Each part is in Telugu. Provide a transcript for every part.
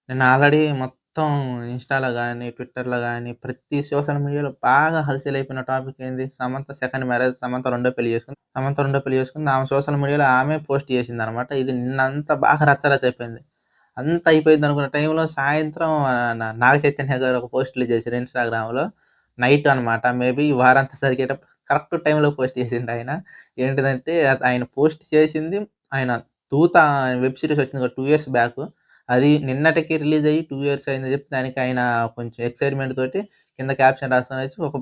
నేను ఆల్రెడీ మొత్తం ఇన్‌స్టాలో గాని, ట్విట్టర్‌లో గాని ప్రతి సోషల్ మీడియాలో బాగా హల్చలయిపోయిన టాపిక్ ఏంది? Samantha second marriage. సమంత రెండో పెళ్లి చేసుకుంది. ఆమె సోషల్ మీడియాలో ఆమె పోస్ట్ చేసిందనమాట. ఇది నిన్నంతా బాగా రచ్చరచ్చ అయిపోయింది. అంతా అయిపోయిందనుకున్న టైంలో సాయంత్రం నాగ చైతన్య గారు ఒక పోస్ట్ రిలీజ్ చేశారు ఇన్‌స్టాగ్రామ్‌లో. నైట్ అనమాట. మేబీ ఈ వారంతా జరిగేటప్పుడు కరెక్ట్ టైంలో పోస్ట్ చేసిండాయన. ఏంటిదంటే ఆయన పోస్ట్ చేసింది ఆయన 'దూత' వెబ్ సీరీస్ వచ్చింది కదా! 2 ఇయర్స్ బ్యాక్. అది నిన్నటికి రిలీజ్ అయ్యి 2 ఇయర్స్ అయిందని చెప్పి దానికి ఆయన కొంచెం ఎక్సైట్‌మెంట్ తోటి కింద క్యాప్షన్ రాసుకొనొచ్చి ఒక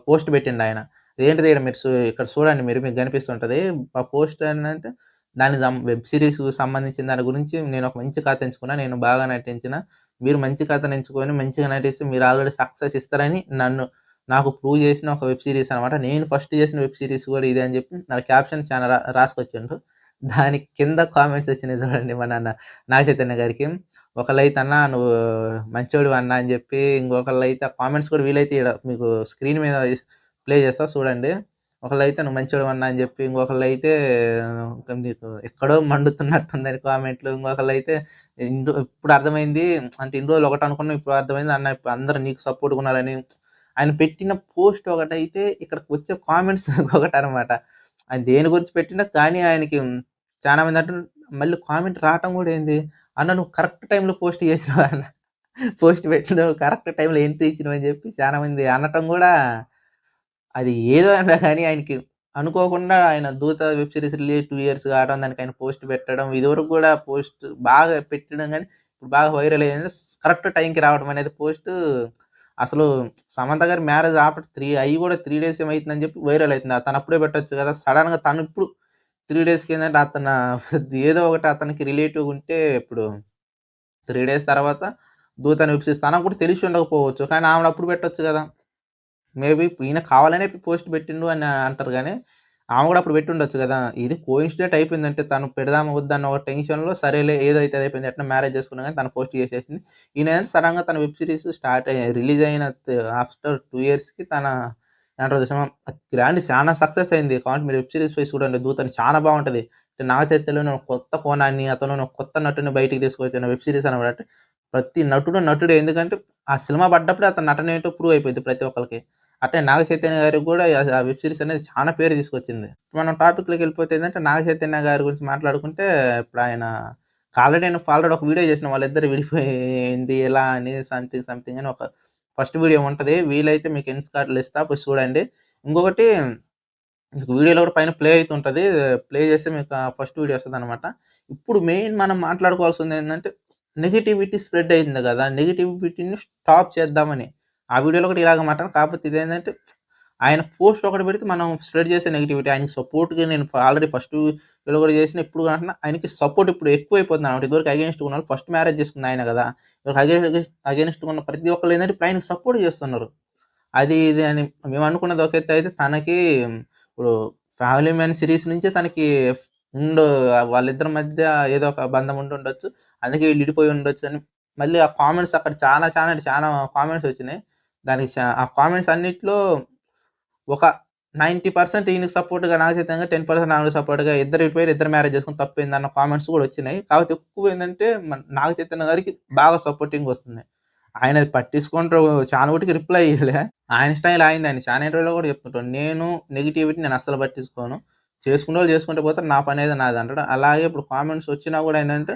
పోస్ట్ పెట్టిండాయన. ఏంటిది ఈడ మీరు ఇక్కడ చూడండి మీకు కనిపిస్తుంటది. ఆ పోస్ట్ ఏందంటే దానికి వెబ్ సీరీస్‌కి సంబంధించిన దాని గురించి నేను ఒక మంచి కథ ఎంచుకున్నా. నేను బాగా నటించిన. మీరు మంచి కథను ఎంచుకొని మంచిగా నటిస్తే మీరు ఆల్రెడీ సక్సెస్ ఇస్తారని నాకు ప్రూవ్ చేసిన ఒక వెబ్ సీరీస్ అనమాట. నేను ఫస్ట్ చేసిన వెబ్ సీరీస్ కూడా ఇదే అని చెప్పి నా క్యాప్షన్ చాలా రాసుకొచ్చిండు. దానికి కింద కామెంట్స్ వచ్చినాయి చూడండి నాగ చైతన్య గారికి. ఒకళ్ళైతే "అన్నా నువ్వు మంచోడివి అన్నా" అని చెప్పి, ఇంకొకళ్ళైతే ఆ కామెంట్స్ కూడా వీలైతే ఈడ మీకు స్క్రీన్ మీద ప్లే చేస్తా చూడండి. ఒకళ్ళైతే "నువ్వు మంచోడివన్నా" అని చెప్పి, ఇంకొకళ్ళైతే "నీకు ఎక్కడో మండుతున్నట్టుందని" కామెంట్‌లు. ఇంకొకళ్ళైతే ఇప్పుడు అర్థమైంది అంటే ఇన్ని రోజులు ఒకటనుకున్నాం ఇప్పుడు అర్థమైంది అన్న ఇప్పుడు అందరూ నీకు సపోర్ట్‌గా ఉన్నారని. ఆయన పెట్టిన పోస్ట్ ఒకటైతే ఇక్కడికి వచ్చే కామెంట్స్ ఇంకొకటనమాట. ఆయన దేని గురించి పెట్టిండో కానీ ఆయనకి చాలా మంది అంటున్నారు మళ్ళీ కామెంట్ రావటం కూడా ఏంది, "అన్న నువ్వు కరెక్ట్ టైమ్‌లో పోస్ట్ చేసినావు అన్న. పోస్ట్ పెట్టినవు కరెక్ట్ టైమ్‌లో ఎంట్రీ ఇచ్చినవు" అని చెప్పి చాలా మంది అనటం గూడా అది ఏదో అన్నా గాని ఆయనకి అనుకోకుండా ఆయన 'దూత' వెబ్ సీరీస్ రిలీజ్ 2 ఇయర్స్ కావడం, దానికి ఆయన పోస్ట్ పెట్టడం, ఇదివరకు గూడా పోస్ట్ బాగా పెట్టడం గానీ, ఇప్పుడు బాగా వైరల్ అయ్యింది. కరెక్ట్ టైంకి రావడం అనేది పోస్టు అసలు సమంత గారి మ్యారేజ్ ఆఫ్టర్ 3 డేస్ ఏమో అయితుందని చెప్పి వైరల్ అయితుంది. తను అప్పుడే పెట్టొచ్చు కదా! సడెన్‌గా తను ఇప్పుడు 3 డేస్‌కి ఏందంటే ఏదో ఒకటి అతనికి రిలేటివ్ ఉంటే ఇప్పుడు 3 డేస్ తర్వాత 'దూత' అని వెబ్ సీరీస్ తనకు కూడా తెలిసి ఉండకపోవచ్చు. కానీ ఆమెను అప్పుడు పెట్టొచ్చు గదా! మేబీ ఈయన కావాలనే పోస్ట్ పెట్టిండు అని అంటారు గానీ, ఆమె గూడా అప్పుడు పెట్టుండొచ్చు గదా! ఇది కోయిన్సిడెంట్ అయిపోయిందంటే తను పెడదామా వద్దా అన్న ఒక టెన్షన్‌లో సరేలే ఏదో అయితే అదయిపోయింది. ఎట్నో మ్యారేజ్ చేసుకున్నా గానీ తను పోస్ట్ చేసేసింది. ఈయనేంటంటే సడెన్‌గా తన వెబ్ సీరీస్ రిలీజ్ అయిన ఆఫ్టర్ 2 ఇయర్స్‌కి ఏమంటారు చూసావా గ్రాండ్ చానా సక్సెస్ అయింది. కాబట్టి మీరు వెబ్ సీరీస్ పోయి చూడండి 'దూత' అని చానా బావుంటది. నాగ చైతన్యలోని ఒక కొత్త కోణాన్ని, అతనులోని ఒక కొత్త నటుడిని బయటికి తీసుకొచ్చిన వెబ్ సీరీస్ అనమాట. అంటే ప్రతి నటుడు నటుడే. ఎందుకంటే ఆ సినిమా పడ్డప్పుడే అతని నటన ఏంటో ప్రూవ్ అయిపోద్ది ప్రతి ఒక్కళ్ళకి. అట్లే నాగ చైతన్య గారికి గూడా ఆ వెబ్ సీరీస్ అనేది చాలా పేరు తీసుకొచ్చింది. మనం టాపిక్‌లోకెళ్ళిపోతే ఏందంటే, నాగ చైతన్య గారి గురించి మాట్లాడుకుంటే, ఇప్పుడాయన ఆల్రెడీ ఒక వీడియో చేసిన వాళ్ళిద్దరు విడిపోయింది ఎలా అని సంథింగ్ అని ఒక ఫస్ట్ వీడియో ఉంటది. వీలైతే మీకు ఇన్‌స్టార్ట్‌లో ఇస్తా పోయి చూడండి. ఇంకొకటి మీకు వీడియోలో కూడా పైన ప్లే అయితుంటది. ప్లే చేస్తే మీకు ఆ ఫస్ట్ వీడియో వస్తదనమాట. ఇప్పుడు మెయిన్ మనం మాట్లాడుకోవాల్సిందేందంటే, నెగటివిటీ స్ప్రెడ్ అయింది గదా! నెగటివిటీని స్టాప్ చేద్దామని. ఆ వీడియోలో కూడా ఇలాగ మాట్లాడాను. కాకపోతే ఇదేందంటే, ఆయన పోస్ట్ ఒకటి పెడితే మనం స్ప్రెడ్ చేసే నెగటివిటీ. ఆయనకి సపోర్ట్‌గా నేను ఆల్రెడీ ఫస్ట్ వీడియోలో కూడా చేసిన, ఇప్పుడు అంటున్నా ఆయనకి సపోర్ట్ ఇప్పుడు ఎక్కువైపోతుందనమాట. ఇదివరకు అగెయిన్స్ట్‌గా ఉన్నోళ్ళు ఫస్ట్ మ్యారేజ్ చేసుకుంది ఆయన గదా! ఇప్పుడు అగెయిన్స్ట్‌గా ఉన్న ప్రతి ఒక్కళ్ళు ఏందంటే, ఇప్పుడు ఆయనకి సపోర్ట్ చేస్తున్నారు. అది ఇది అని మేమనుకున్నది ఒక ఎత్తయితే తనకి ఇప్పుడు 'ఫ్యామిలీ మ్యాన్' సీరీస్ నుంచే తనకి ఉండు వాళ్ళిద్దరి మధ్య ఏదో ఒక బంధం ఉండుండొచ్చు. అందుకే వీళ్ళు విడిపోయి ఉండొచ్చని మళ్ళీ ఆ కామెంట్స్ అక్కడ చాలా అంటే చాలా కామెంట్స్ వచ్చినాయి. దానికి ఆ కామెంట్స్ అన్నిట్లో ఒక 90% ఈయనకి సపోర్ట్‌గా నాగ చైతన్యగా, 10% ఆమెకు సపోర్ట్‌గా ఇద్దరు విడిపోయారు. ఇద్దరు మ్యారేజ్ చేసుకొని తప్పేందన్న కామెంట్స్ కూడా వచ్చినాయి. కాకపోతే ఎక్కువేందంటే నాగ చైతన్య గారికి బాగా సపోర్టింగ్ వస్తున్నాయి. ఆయనది పట్టించుకుంటారు చాలా వటికి రిప్లై ఇయ్యలే. ఆయన స్టైల్ ఆయనది. ఆయన చానా ఇంటర్వ్యూలో కూడా చెప్తుంటాడు. నేను అస్సలు పట్టించుకోను. చేసుకున్నోళ్ళు చేసుకుంటూ పోతారు. నా పనేదో నాదంటాడు. అలాగే ఇప్పుడు కామెంట్స్ వచ్చినా కూడా ఏందంటే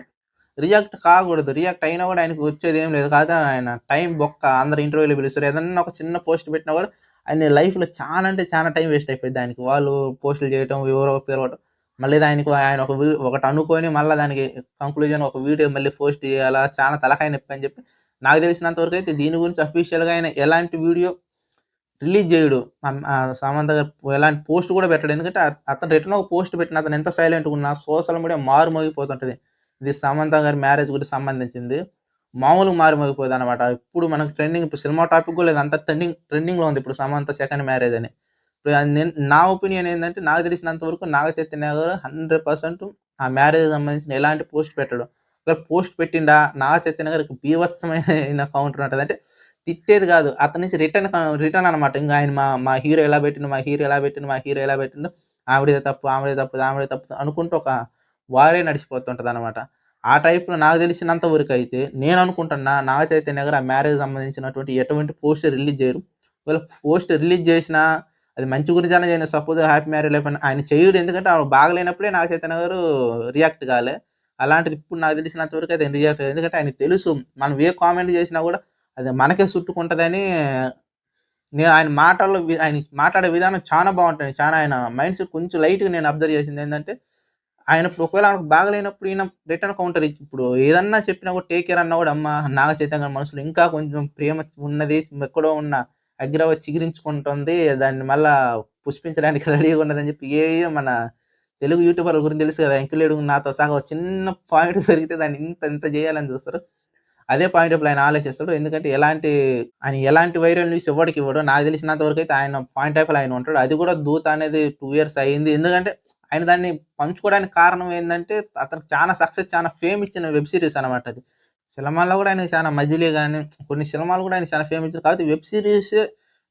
రియాక్ట్ కాకూడదు. రియాక్ట్ అయినా కూడా ఆయనకి వచ్చేదేం లేదు. కాకపోతే ఆయన టైం బొక్క. అందరు ఇంటర్వ్యూలో పిలుస్తారు. ఏదన్నా ఒక చిన్న పోస్ట్ పెట్టినా కూడా ఆయన లైఫ్‌లో చానా అంటే చానా టైం వేస్ట్ అయిపోద్ది ఆయనకి. వాళ్ళు పోస్టులు చేయటం, ఎవరో పిలవటం. మళ్ళీ దానికి ఆయన ఒకటి అనుకోని మళ్ళా దానికి కంక్లూజన్ ఒక వీడియో మళ్ళీ పోస్ట్ చేయాలా? చానా తలకాయ నొప్పి అని చెప్పి నాకు తెలిసినంత వరకైతే దీని గురించి అఫీషియల్‌గా ఆయన ఎలాంటి వీడియో రిలీజ్ జేయడు. సమంత గారు ఎలాంటి పోస్ట్ గూడా పెట్టడు. ఎందుకంటే అతను రిటర్న్ ఒక పోస్ట్ పెట్టిన అతను ఎంత సైలెంట్‌గున్నా సోషల్ మీడియా మారుమోగిపోతుంటది. ఇది సమంత గారి మ్యారేజ్ గురించి సంబంధించింది. మామూలుగా మారుమోగిపోదనమాట. ఇప్పుడు మనకు ఇప్పుడు సినిమా టాపిక్ గూడా లేదు. అంతా ట్రెండింగ్‌లో ఉంది ఇప్పుడు సమంత సెకండ్ మ్యారేజ్ అని. ఇప్పుడు నా ఒపీనియన్ ఏందంటే నాకు తెలిసినంత వరకు నాగ చైతన్య గారు 100% ఆ మ్యారేజ్‌కి సంబంధించిన ఎలాంటి పోస్ట్ పెట్టడు. ఒకవేళ పోస్ట్ పెట్టిండా నాగ చైతన్య గారికి బీభత్సమైన కౌంటర్ ఉంటది. అంటే తిట్టేది గాదు. అతని నుంచి రిటర్న్ అనమాట. ఇంగ ఆయన మా హీరో ఎలా పెట్టిండు, మా హీరో ఎలా పెట్టిండు, మా హీరో ఎలా పెట్టిండు, ఆవిడదే తప్పు, ఆమెదే తప్పు, ఆమెదే తప్పు అనుకుంటూ ఒక వారే నడిచిపోతుంటదనమాట. ఆ టైప్‌లో నాకు తెలిసినంత వరకైతే నేననుకుంటున్నా నాగ చైతన్య గారు ఆ మ్యారేజ్‌కి సంబంధించినటువంటి ఎటువంటి పోస్ట్ రిలీజ్ చేయరు. ఒకవేళ పోస్ట్ రిలీజ్ చేసినా అది మంచి గురించైనా చేయని సపోజ్ హ్యాపీ మ్యారేడ్ లైఫ్ అని ఆయన చెయ్యడు. ఎందుకంటే ఆమె బాగాలేనప్పుడే నాగ చైతన్య గారు రియాక్ట్ కాలే. అలాంటిది ఇప్పుడు నాకు తెలిసినంత వరకు అయితే ఆయన రియాక్ట్ అయ్యారు. ఎందుకంటే ఆయనకి తెలుసు మనం ఏ కామెంట్ చేసినా కూడా అది మనకే చుట్టుకుంటదని. నేను ఆయన మాటల్లో ఆయన మాట్లాడే విధానం చానా బావుంటది. చానా ఆయన మైండ్ సెట్ కొంచెం లైట్‌గా నేను అబ్జర్వ్ చేసిందేందంటే ఆయన ఇప్పుడు ఒకవేళ ఆమెకు బాగాలేనప్పుడు ఈయన రిటర్న్ కౌంటర్ ఇప్పుడు ఏదన్నా చెప్పినా కూడా టేక్ కేర్ అన్నా కూడా అమ్మ నాగ చైతన్య గారి మనసులో ఇంకా కొంచెం ప్రేమ ఉన్నది. ఎక్కడో ఉన్న అగ్గిరవ్వ చిగిరించుకుంటుంది. దాన్ని మళ్ళా పుష్పించడానికి రెడీగా ఉన్నదని చెప్పి ఏయో మన తెలుగు యూట్యూబర్ల గురించి తెలుసు కదా! ఎంకిలేడు నాతో సహా ఒక చిన్న పాయింట్ దొరికితే దాన్ని ఇంత ఇంత చేయాలని చూస్తారు. అదే పాయింట్ ఆఫ్ ఆయన ఆలోచిస్తాడు. ఎందుకంటే ఆయన ఎలాంటి వైరల్ న్యూస్ ఎవ్వడికి ఇవ్వడు. నాకు తెలిసినంత వరకైతే ఆయన పాయింట్ ఆఫ్ వ్యూలో ఆయన ఉంటాడు. అది కూడా 'దూత' అనేది 2 ఇయర్స్ అయింది. ఎందుకంటే ఆయన దాన్ని పంచుకోవడానికి కారణం ఏందంటే అతనికి చాలా సక్సెస్, చాలా ఫేమ్ ఇచ్చిన వెబ్ సీరీస్ అనమాట అది. సినిమాల్లో కూడా ఆయనకి చాలా మజిలీ గాని, కొన్ని సినిమాలు కూడా ఆయనకి చాలా ఫేమ్ ఇచ్చారు. కాకపోతే వెబ్ సీరీస్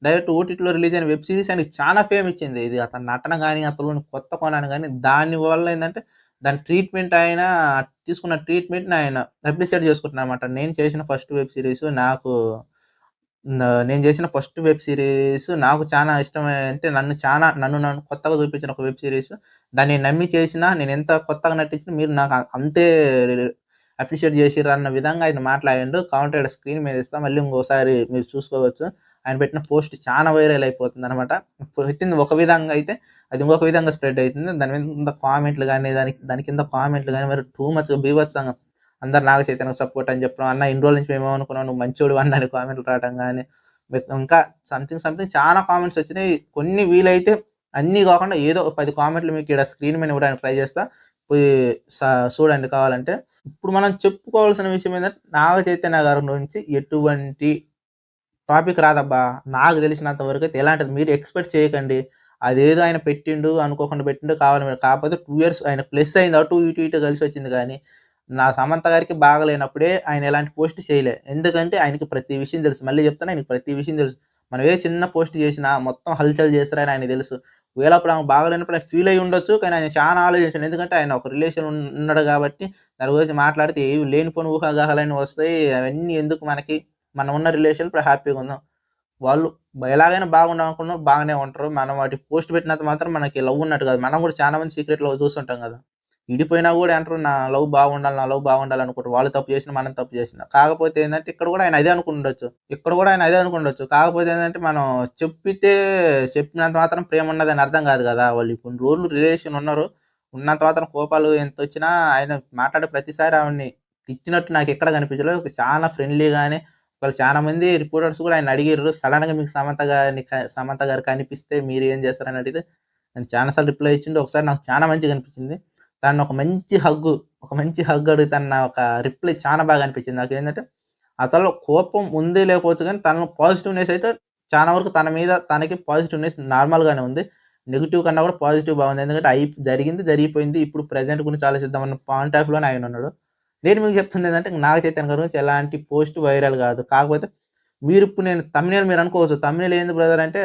డైరెక్ట్ ఓటీటీలో రిలీజ్ అయిన వెబ్ సీరీస్ ఆయనకి చాలా ఫేమ్ ఇచ్చింది. ఇది అతని నటన గాని, అతనిలోని కొత్త కోణాన్ని గాని దాని వల్ల ఏందంటే దాని ట్రీట్‌మెంట్ ఆయన తీసుకున్న ట్రీట్‌మెంట్‌ని ఆయన అప్రిషియేట్ చేసుకుంటున్నానన్నమాట. నేను చేసిన ఫస్ట్ వెబ్ సీరీస్ నాకు చానా ఇష్టమే అంటే నన్ను కొత్తగా చూపించిన ఒక వెబ్ సీరీస్. దాన్ని నమ్మి చేసినా నేనెంత కొత్తగా నటించినా మీరు నాకు అంతే అప్రిషియేట్ చేసిర్రన్న విధంగా ఆయన మాట్లాడిండు. కావాలంటే ఈడ స్క్రీన్ మీద ఇస్తా. మళ్ళీ ఇంకోసారి మీరు చూసుకోవచ్చు. ఆయన పెట్టిన పోస్ట్ చానా వైరల్ అయిపోతుందనమాట. పెట్టింది ఒక విధంగా అయితే అది ఇంకొక విధంగా స్ప్రెడ్ అయితుంది. దాని మీద కామెంట్‌లు గాని, దాని కింద కామెంట్‌లు గాని మరి టూ మచ్‌గా బీభత్సంగా అందరు నాగ చైతన్యకి సపోర్ట్ అని చెప్పడం. అన్న ఇన్ని రోజుల నుంచి మేమేమనుకున్నాం నువ్వు మంచోడివి అన్న అని కామెంట్‌లు రావడం గాని, ఇంకా సంథింగ్ చాలా కామెంట్స్ వచ్చినాయి. కొన్ని వీలైతే అన్నీ కాకుండా ఏదో ఒక 10 కామెంట్‌లు మీకు ఈడ స్క్రీన్ మీద ఇవ్వడానికి ట్రై చేస్తా. పోయి స చూడండి కావాలంటే. ఇప్పుడు మనం చెప్పుకోవాల్సిన విషయం ఏందంటే నాగ చైతన్య గారి నుంచి ఎటువంటి టాపిక్ రాదబ్బా! నాకు తెలిసినంత వరకైతే ఎలాంటిది మీరు ఎక్స్‌పెక్ట్ చేయకండి. అదేదో ఆయన పెట్టిండు, అనుకోకుండా పెట్టిండు కాకపోతే 2 ఇయర్స్ ఆయన ప్లస్ అయింది. అటు ఇటు కలిసొచ్చింది గానీ, సమంత గారికి బాగాలేనప్పుడే ఆయన ఎలాంటి పోస్ట్ చేయలే. ఎందుకంటే ఆయనకి ప్రతి విషయం తెలుసు. మళ్ళీ చెప్తున్నా ఆయనకి ప్రతి విషయం తెలుసు. మనం ఏ చిన్న పోస్ట్ చేసినా మొత్తం హల్చల్ చేస్తారని ఆయనకి తెలుసు. ఒకవేళ అప్పుడు ఆమెకు బాగాలేనప్పుడు ఆయన ఫీల్ అయ్యి ఉండొచ్చు. కానీ ఆయన చానా ఆలోచించాడు. ఎందుకంటే ఆయన ఒక రిలేషన్ ఉన్నాడు కాబట్టి దాని గురించి మాట్లాడితే ఏవి లేనిపోని ఊహాగానాలన్నీ వస్తాయి. అవన్నీ ఎందుకు మనకి? మనం ఉన్న రిలేషన్ ఇప్పుడు హ్యాపీగా ఉందాం. వాళ్ళు ఎలాగైనా బాగుండాలనుకున్నోళ్ళు బాగానే ఉంటారు. మనం వాటి పోస్ట్ పెట్టినంత మాత్రం మనకి లవ్ ఉన్నట్టు కాదు. మనం కూడా చాలా మంది సీక్రెట్ లవ్ చూస్తుంటాం కదా! విడిపోయినా కూడా అంటారు నా లవ్ బాగుండాలి అనుకుంటారు. వాళ్ళు తప్పు చేసినా, మనం తప్పు చేసినా. కాకపోతే ఏందంటే ఇక్కడ కూడా ఆయన అదే అనుకుండొచ్చు. కాకపోతే ఏందంటే మనం చెప్పితే చెప్పినంత మాత్రం ప్రేమ ఉన్నదని అర్థం కాదు కదా! వాళ్ళు కొన్ని రోజులు రిలేషన్ ఉన్నారు. ఉన్నంత మాత్రం కోపాలు ఎంతొచ్చినా ఆయన మాట్లాడే ప్రతిసారి ఆవిడని తిట్టినట్టు నాకెక్కడ కనిపించలేదు. చాలా ఫ్రెండ్లీగానే వాళ్ళు చాలా మంది రిపోర్టర్స్ కూడా ఆయన్ని అడిగిర్రు. సడెన్‌గా మీకు సమంత గారు కనిపిస్తే మీరేం చేస్తారని అడిగితే, ఆయన చాలా సార్లు రిప్లై ఇచ్చిండు. ఒకసారి నాకు చాలా మంచిగా అనిపించింది. తనని ఒక మంచి హగ్ అడుగుతన్న ఒక రిప్లై చాలా బాగా అనిపించింది నాకేంటంటే, అతనిలో కోపం ఉంది లేకపోవచ్చు గానీ, తనలో పాజిటివ్‌నెస్ అయితే చాలా వరకు తన మీద తనకి పాజిటివ్‌నెస్ నార్మల్‌గానే ఉంది. నెగెటివ్ కన్నా కూడా పాజిటివ్ బాగుంది. ఎందుకంటే జరిగింది జరిగిపోయింది. ఇప్పుడు ప్రెజెంట్ గురించి ఆలోచిద్దాం అన్న పాయింట్ ఆఫ్ వ్యూలోనే ఆయనున్నాడు. నేను మీకు చెప్తుందేందంటే, నాగ చైతన్య గారి గురించి ఎలాంటి పోస్ట్ వైరల్ గాదు. కాకపోతే మీరిప్పుడు నేను థంబ్‌నెయిల్ మీరనుకోవచ్చు. థంబ్‌నెయిల్ ఏంది బ్రదర్ అంటే,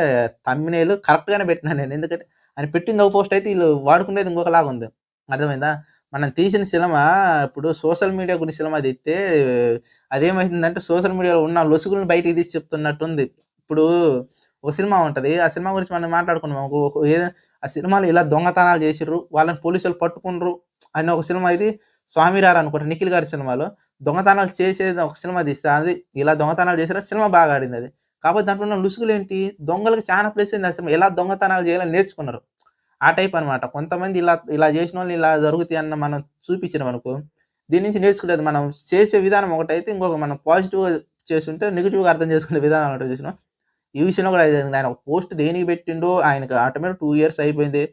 థంబ్‌నెయిల్ కరెక్ట్‌గానే పెట్టినా నేను. ఎందుకంటే, ఆయన పెట్టింది ఒక పోస్ట్ అయితే ఈళ్ళు వాడుకునేది ఇంకొకలాగుంది. అర్థమైందా? మనం తీసిన సినిమా ఇప్పుడు సోషల్ మీడియా గురించి సినిమా తీస్తే అదేమైతుందంటే, సోషల్ మీడియాలో ఉన్న లొసుగులను బయటికి తీసి చెప్తున్నట్టుంది. ఇప్పుడు ఒక సినిమా ఉంటది. ఆ సినిమా గురించి మనం మాట్లాడుకున్నామనుకో, ఆ సినిమాలో ఇలా దొంగతనాలు చేసిర్రు. వాళ్ళని పోలీసోళ్ళు పట్టుకున్రు అని ఒక సినిమా ఇది 'స్వామిరార' అనుకుంటా 'నిఖిల్' గారి సినిమాలో. దొంగతనాలు చేసేది ఒక సినిమా తీస్తే అది ఇలా దొంగతనాలు చేసిర్రు. సినిమా బాగా ఆడిందది. కాపోతే దాంట్లో ఉన్న లొసుగులేంటి? దొంగలకి చానా ప్లస్సింది ఆ సినిమా. ఎలా దొంగతనాలు చేయాలని నేర్చుకున్నారు. ఆ టైప్ అనమాట. కొంతమంది ఇలా జేసినోళ్ళు ఇలా జరుగుతాయన్న మనం చూపించినామనుకో, దీని నుంచి నేర్చుకునేది మనం చేసే విధానం ఒకటైతే, ఇంకొక మనం పాజిటివ్‌గా చేసుంటే నెగెటివ్‌గా అర్థం చేసుకునే విధానం ఉంటది చూసినావా? ఈ విషయంలో కూడా అదే జరిగింది. ఆయన ఒక పోస్ట్ దేనికి పెట్టిండో ఆయనకి ఆటోమేటిక్ 2 ఇయర్స్ అయిపోయింది.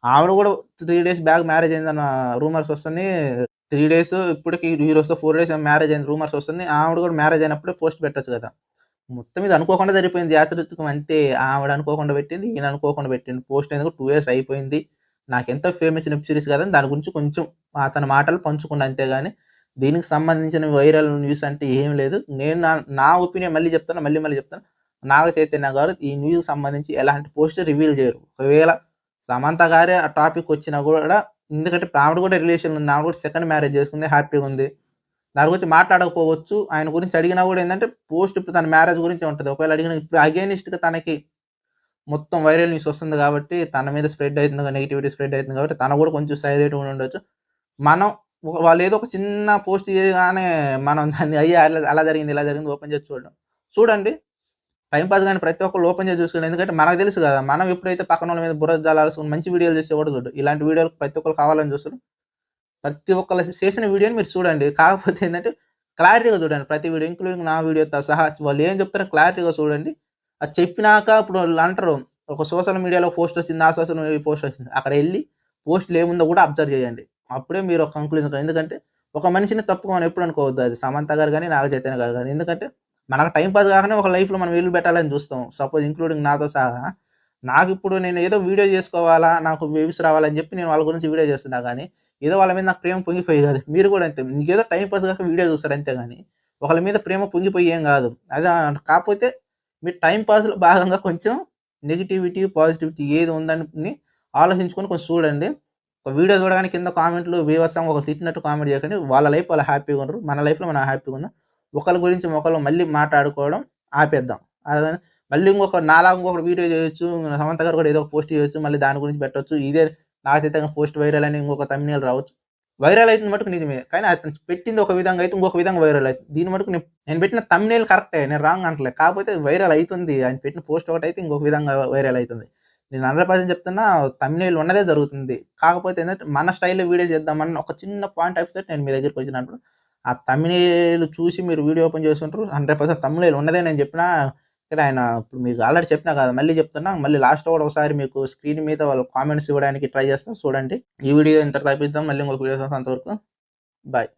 ఆవిడ కూడా 3 డేస్ బ్యాక్ మ్యారేజ్ అయిందన్న రూమర్స్ వస్తున్నాయి. 3 డేస్ ఇప్పటికి ఈరోజుతో 4 డేస్ మ్యారేజ్ అయింది రూమర్స్ వస్తున్నాయి. ఆవిడ కూడా మ్యారేజ్ అయినప్పుడే పోస్ట్ పెట్టొచ్చు కదా! మొత్తం మీద అనుకోకుండా జరిగిపోయింది యాదృచ్చికం అంతే. ఆవిడ అనుకోకుండా పెట్టింది. ఈయన అనుకోకుండా పెట్టిండు. పోస్ట్ ఎందుకు 2 ఇయర్స్ అయిపోయింది. నాకెంతో ఫేమస్ వెబ్ సీరీస్ కదని దాని గురించి కొంచెం అతని మాటలు పంచుకున్నా అంతే గాని, దీనికి సంబంధించిన వైరల్ న్యూస్ అంటే ఏమి లేదు. నేను నా ఒపీనియన్ మళ్ళీ చెప్తున్నా. మళ్ళీ చెప్తున్నా. నాగ చైతన్య గారు ఈ న్యూస్‌కి సంబంధించి ఎలాంటి పోస్ట్ రివీల్ చేయరు. ఒకవేళ సమంత గారే ఆ టాపిక్ వచ్చినా గూడా ఎందుకంటే ఆవిడ కూడా రిలేషన్ ఉంది, ఆవిడ కూడా సెకండ్ మ్యారేజ్ చేసుకుంది, హ్యాపీగా ఉంది. దాని గురించి మాట్లాడకపోవచ్చు. ఆయన గురించి అడిగినా కూడా ఏంటంటే పోస్ట్ ఇప్పుడు తన మ్యారేజ్ గురించి ఉంటుంది. ఒకవేళ అడిగిన ఇప్పుడు అగైనిస్ట్గా తనకి మొత్తం వైరల్ న్యూస్ వస్తుంది కాబట్టి, తన మీద స్ప్రెడ్ అవుతుంది, నెగిటివిటీ స్ప్రెడ్ అవుతుంది కాబట్టి తన కూడా కొంచెం సైలెంట్గా ఉండొచ్చు. మనం వాళ్ళు ఏదో ఒక చిన్న పోస్ట్ చేయగానే మనం దాన్ని అయ్యి అలా జరిగింది ఇలా జరిగింది ఓపెన్ చేసి చూడండి. టైం పాస్ కానీ ప్రతి ఒక్కళ్ళు ఓపెన్ చేసి చూసుకోండి. ఎందుకంటే మనకు తెలుసు కదా, మనం ఎప్పుడైతే పక్కన వాళ్ళ మీద బుర్ర జల్లాల్సిన మంచి వీడియోలు చేస్తే కూడా చూడు. ఇలాంటి వీడియోలు ప్రతి ఒక్కరు కావాలని చూస్తారు. ప్రతి ఒక్కళ్ళు చేసిన వీడియోని మీరు చూడండి. కాకపోతే ఏంటంటే క్లారిటీగా చూడండి ప్రతి వీడియో, ఇంక్లూడింగ్ నా వీడియోతో సహా వాళ్ళు ఏం చెప్తారో క్లారిటీగా చూడండి. అది చెప్పినాక ఇప్పుడు వాళ్ళు అంటారు ఒక సోషల్ మీడియాలో పోస్ట్ వచ్చింది, ఆ సోషల్ మీడియా పోస్ట్ వచ్చింది, అక్కడ వెళ్ళి పోస్టులు ఏముందో కూడా అబ్జర్వ్ చేయండి. అప్పుడే మీరు ఒక కంక్లూజన్. ఎందుకంటే ఒక మనిషిని తప్పుగా మనం ఎప్పుడు అనుకోవద్దు. అది సమంత గారు కానీ, నాగ చైతన్య గారు కానీ. ఎందుకంటే మనకు టైం పాస్ కాకనే ఒక లైఫ్లో మనం ఇల్లు పెట్టాలని చూస్తాం. సపోజ్ ఇంక్లూడింగ్ నాతో సహా నాకు ఇప్పుడు నేను ఏదో వీడియో చేసుకోవాలా, నాకు వ్యూస్ రావాలని చెప్పి నేను వాళ్ళ గురించి వీడియో చేస్తున్నా కానీ, ఏదో వాళ్ళ మీద నాకు ప్రేమ పొంగిపోయి కాదు. మీరు కూడా అంతే, మీకేదో టైం పాస్ కాక వీడియో చూస్తారు అంతే కానీ ఒకళ్ళ మీద ప్రేమ పొంగిపోయి ఏం కాదు. అదే కాకపోతే మీ టైం పాస్లో భాగంగా కొంచెం నెగిటివిటీ పాజిటివిటీ ఏది ఉందని ఆలోచించుకొని కొంచెం చూడండి. ఒక వీడియో చూడగానే కింద కామెంట్లు బీభత్సంగా ఒక తిట్టినట్టు కామెంట్ చేయకండి. వాళ్ళ లైఫ్ వాళ్ళు హ్యాపీగా ఉండరు, మన లైఫ్లో మనం హ్యాపీగా ఉన్నాం. ఒకళ్ళ గురించి ఒకళ్ళు మళ్ళీ మాట్లాడుకోవడం ఆపేద్దాం. అదే మళ్ళీ నాలాగా ఇంకొకటి వీడియో చేయొచ్చు, సమంత గారు కూడా ఏదో ఒక పోస్ట్ చేయొచ్చు, మళ్ళీ దాని గురించి పెట్టొచ్చు. ఇదే నా చేతంగా పోస్ట్ వైరల్ అని ఇంకొక తమ్మినేలు రావచ్చు. వైరల్ అవుతుంది మటుకు నిజమే, కానీ అతను పెట్టింది ఒక విధంగా అయితే ఇంకొక విధంగా వైరల్ అవుతుంది. దీని మటుకు నేను పెట్టిన తమ్మినేలు కరెక్టే, నేను రాంగ్ అంటలే. కాకపోతే వైరల్ అవుతుంది. ఆయన పెట్టిన పోస్ట్ ఒకటి అయితే ఇంకొక విధంగా వైరల్ అవుతుంది. నేను 100% చెప్తున్నా, తమ్మినేల్ ఉన్నదే జరుగుతుంది. కాకపోతే ఏంటంటే మన స్టైల్‌లో వీడియో చేద్దామన్న ఒక చిన్న పాయింట్ ఆఫ్ వ్యూతో నేను మీ దగ్గరికి వచ్చినప్పుడు, ఆ తమ్మినేల్ చూసి మీరు వీడియో ఓపెన్ చేసుంటారు. 100% తమ్మినేల్ ఉన్నదే నేను చెప్పినా. ఇక్కడ ఆయన ఇప్పుడు మీకు ఆల్రెడీ చెప్పినా కదా, మళ్ళీ చెప్తున్నా. మళ్ళీ లాస్ట్‌లో కూడా ఒకసారి మీకు స్క్రీన్ మీద వాళ్ళ కామెంట్స్ ఇవ్వడానికి ట్రై చేస్తా చూడండి. ఈ వీడియో ఇంతటితో ఆపేద్దాం. మళ్ళీ ఇంకొక వీడియోతో అంతవరకు బాయ్.